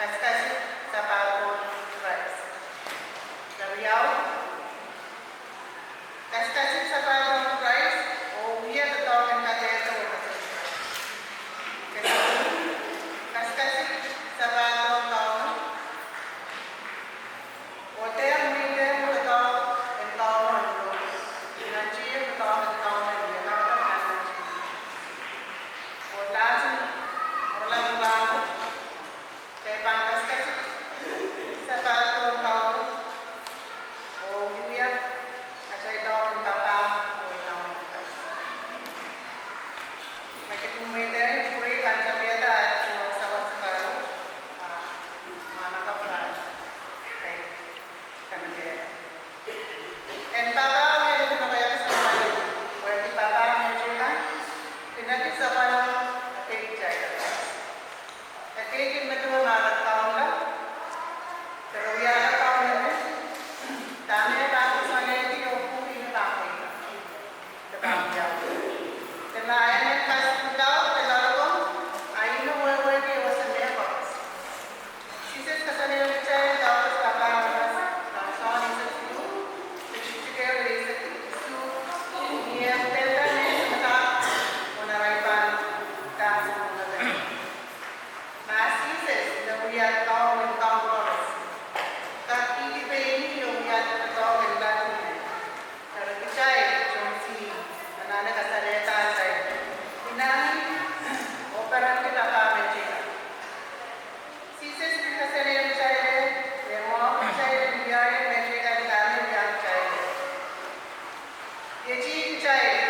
Kaskasi Sabato Rice. Gabriel. Kaskasi Sabato Rice, o Via the Dog and Cadeta Kaskasi Sabato Town, o Ter Mide the Dog and Town and Rose, Nachi the Dog and Town and Yanaka and o Latin, Orlando, Tepan Kaskasi Sabato Town, o Via. Saya tahu tentang macam kemudian puri kantor biasa sama sekarang mana kapan kan dia. And Papa may itu namanya sama ini. Waktu Papa mencuba, tidak bisa mana akhir jaya. Akhir ini tu mana tahun lah. Terus tahun ini, tahun ini tahun sana itu the lion has put out the logo. I know where he was in their box. She says, Casaneo, the child, Dr. Papa, son is a few, which is together is a few, near Delta, on a right hand, dance on the left. Massey says that we are dog and dog brothers. That easy baby, we are the dog and Latin. The child, John C. Nana Casaneta said, Inani, operante la famiglia. Si says Casaneta child, the mom child, the area, metric and family young child. The chief child,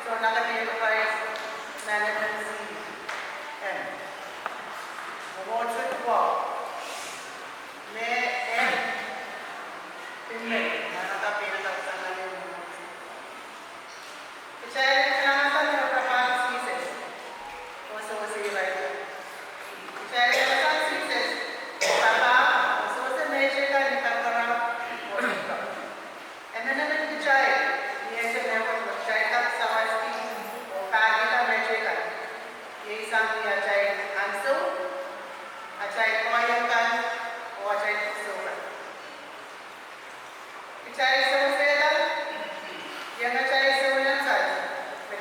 so Nana price management C. M. Awards with walk. May M. Pinlay, Nana Capina Sana. Child Kanasa and Papa ceases. Also was a writer. Child Kanasa ceases. Papa also was a major and Kakara. And then the child, he has a level of child Savasti or Pagita Major. He is something a child Anso, a child Koyakan, or a child Soba. The child Soseda, younger child Soyan.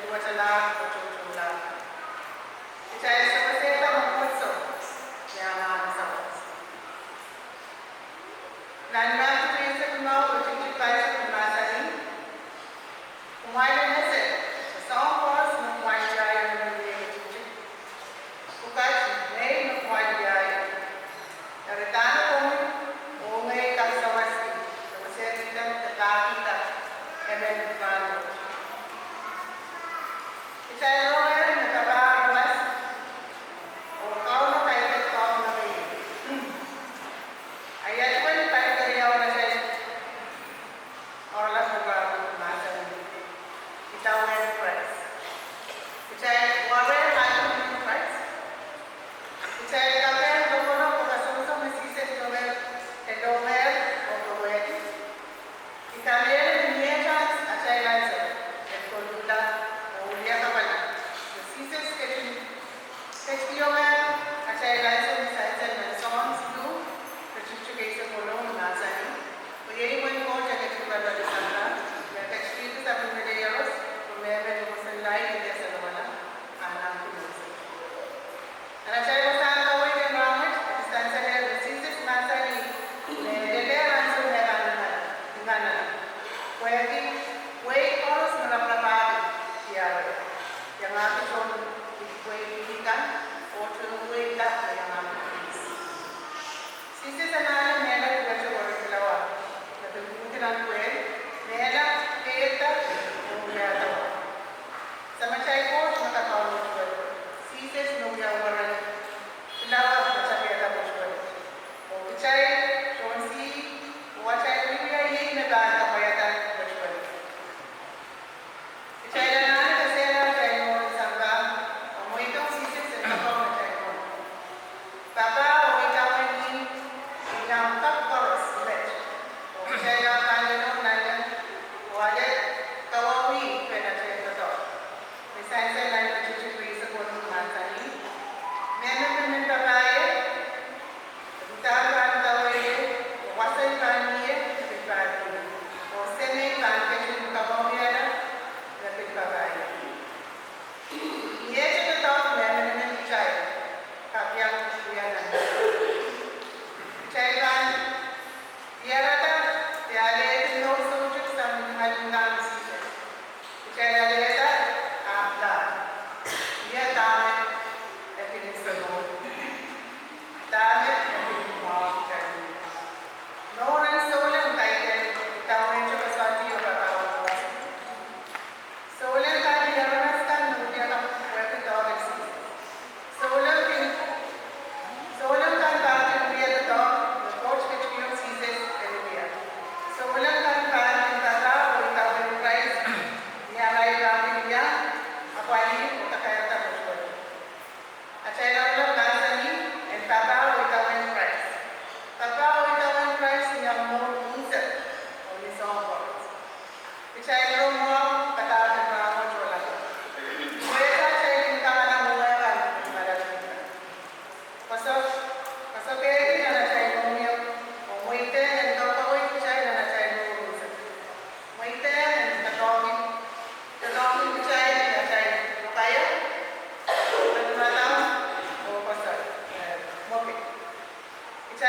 Wacala Chula. The child of a sailor also, Yana Savas. Nana to raise a mouth which is price of Masani. While in a set, the song was no white giant and the teacher. Kukachi, name of white giant. The Retana woman, Ome Kasawasi, the Waseritan, the Takita, and then the family. Saya lawyer na kabar mas o kau na kaya kau na kaya. Ayat ko ni tayo kaya na saya orlas na bago masa ni. Itaw na price. Saya lawyer na yung price. Saya kaya doon ko kasuso masisip doon doon o doon. Ikalere niya chance at saya lancer. Ito luta. Festival, a child license and songs do, the teacher case of Polo, Nazani. We anyone go to get to the Santa, the text street is up in the years, from where it was a light in the Salamana, and I'm to listen. And a child was found away in Ramat, it stands ahead of the Caesar's Nazani, the lair answer Havana, where he way all of the Rapapati, the young artist. Way that way around. This is another Mela to work flower. The Buddha way, Mela, Keta, Muyata. Samachai coach, Matakawa, Caesars, Nuya, Warren, Flower, Machapeta, Bushwell. The child, Chonsi, what I will be in the band of Wayata, Bushwell. The child and I, the sailor, Jaino, Samba, Moito, Caesars, and Papa, we come in,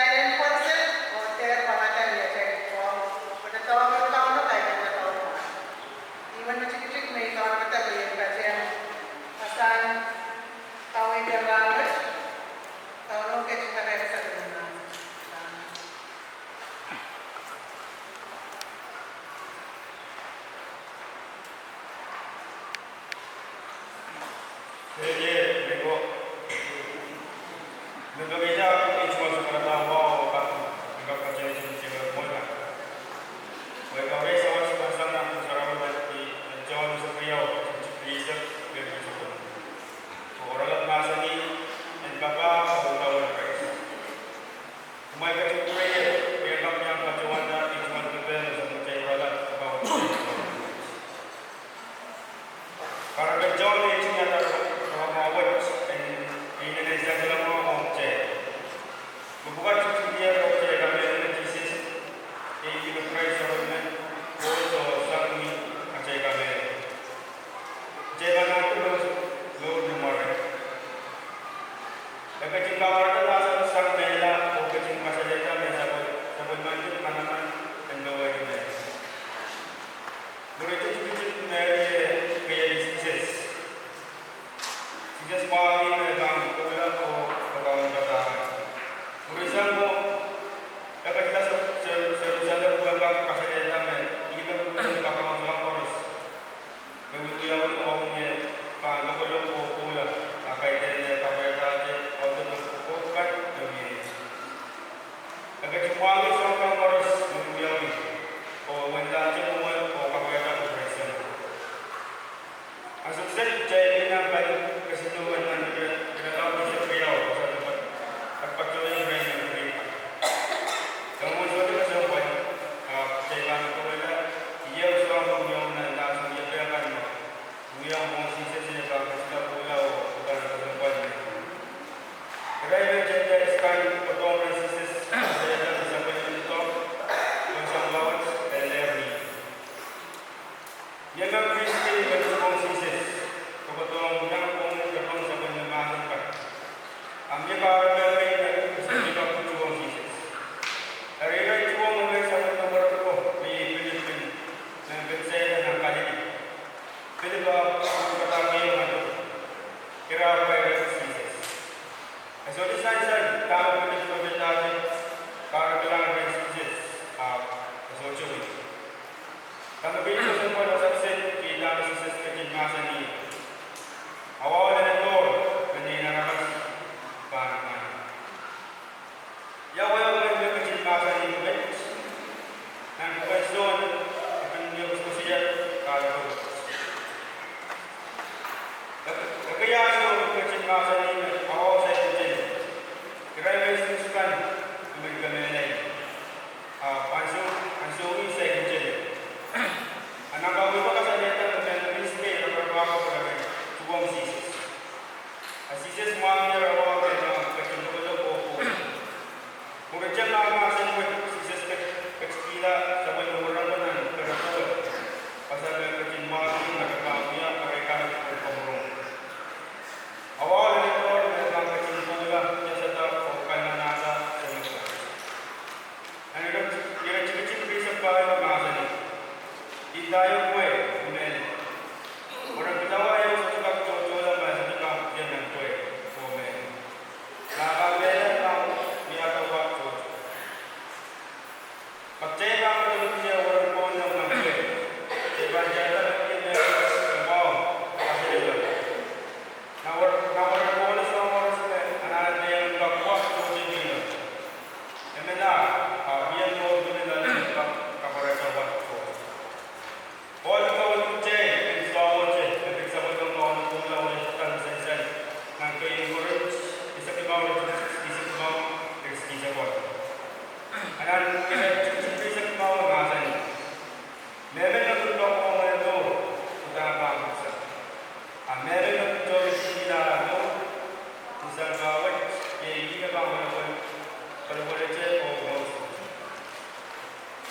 China puede ser, o ustedes van a tener que porque todo el mundo cae en todo. Y bueno, chiquitos me hizo una batalla en Brasil. Pasan, kau ini banget, kau lo que kita ada satu mana.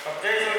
Kapten,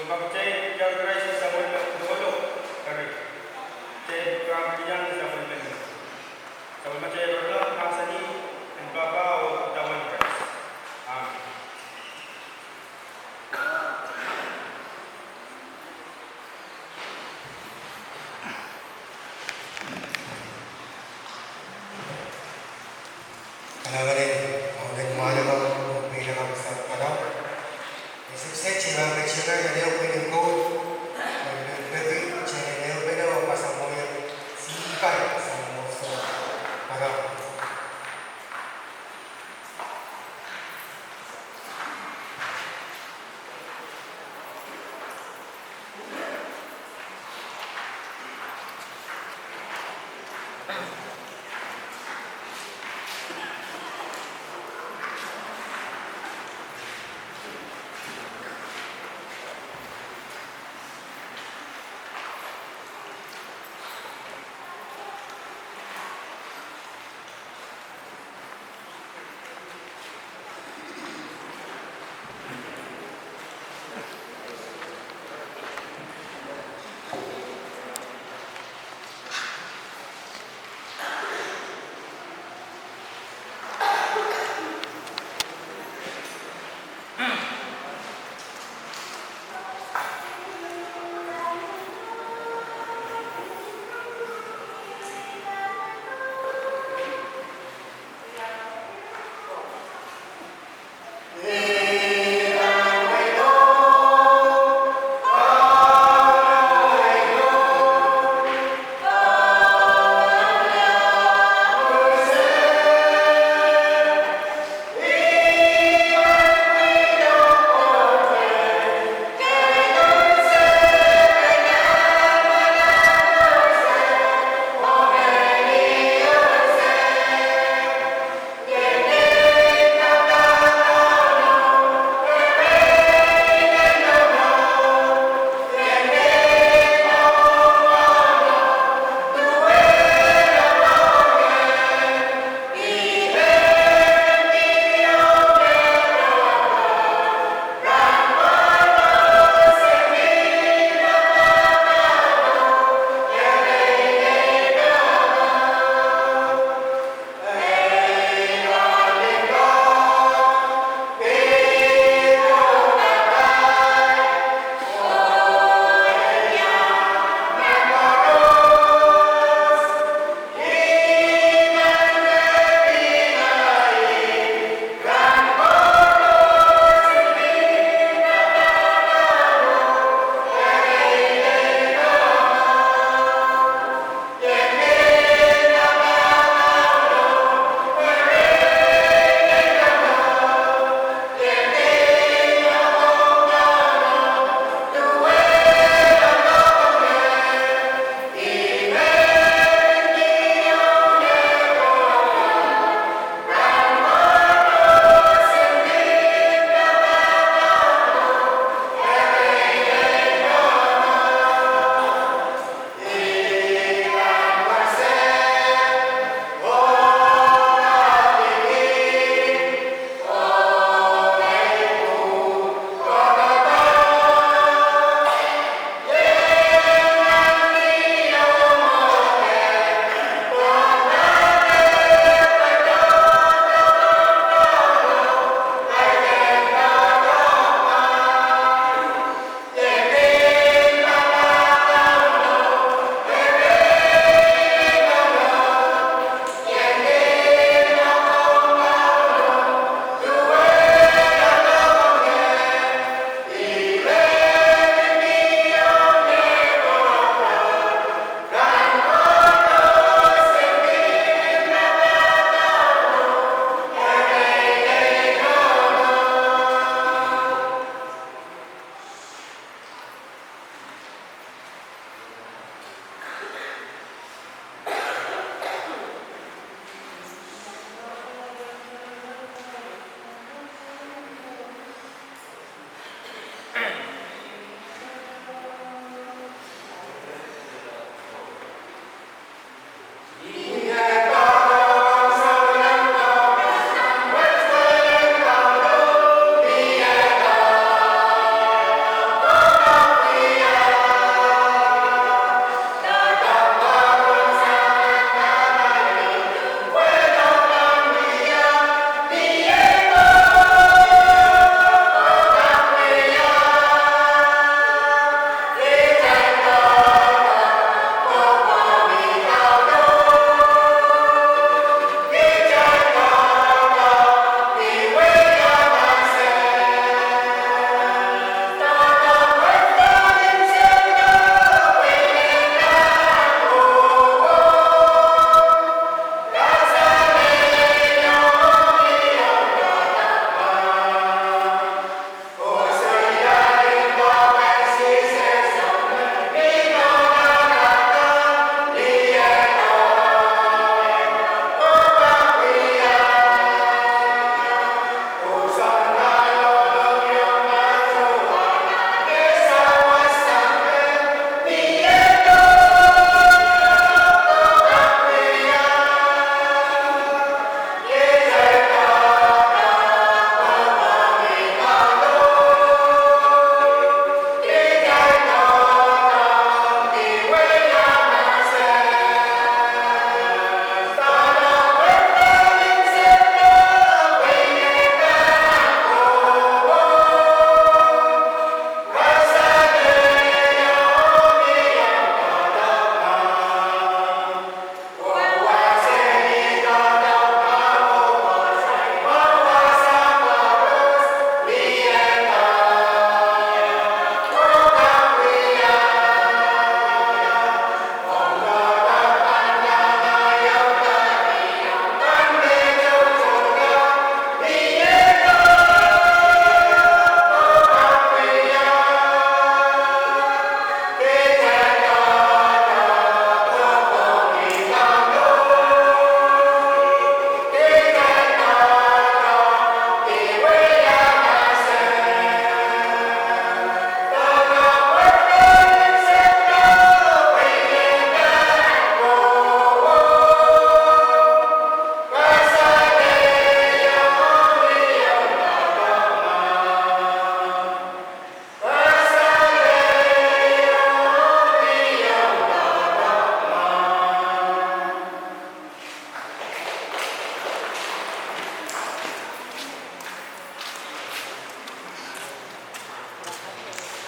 Sebab cai yang kerai sama dulu kari. Cai kram yang sama dengan. Sama macam dulu masa ni dan bapa tawan kerai. Amin. Kalawale orang mana orang bilang besar kalau sebab cina bercina jadi orang yang kau lebih cina yang beda pasal moya siapa sama so kalau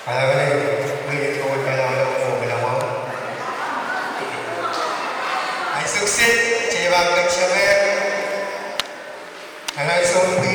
Kalau ni, pilih kau kalau mau bila mau. Ay sukses, cewek kecil. Kalau semua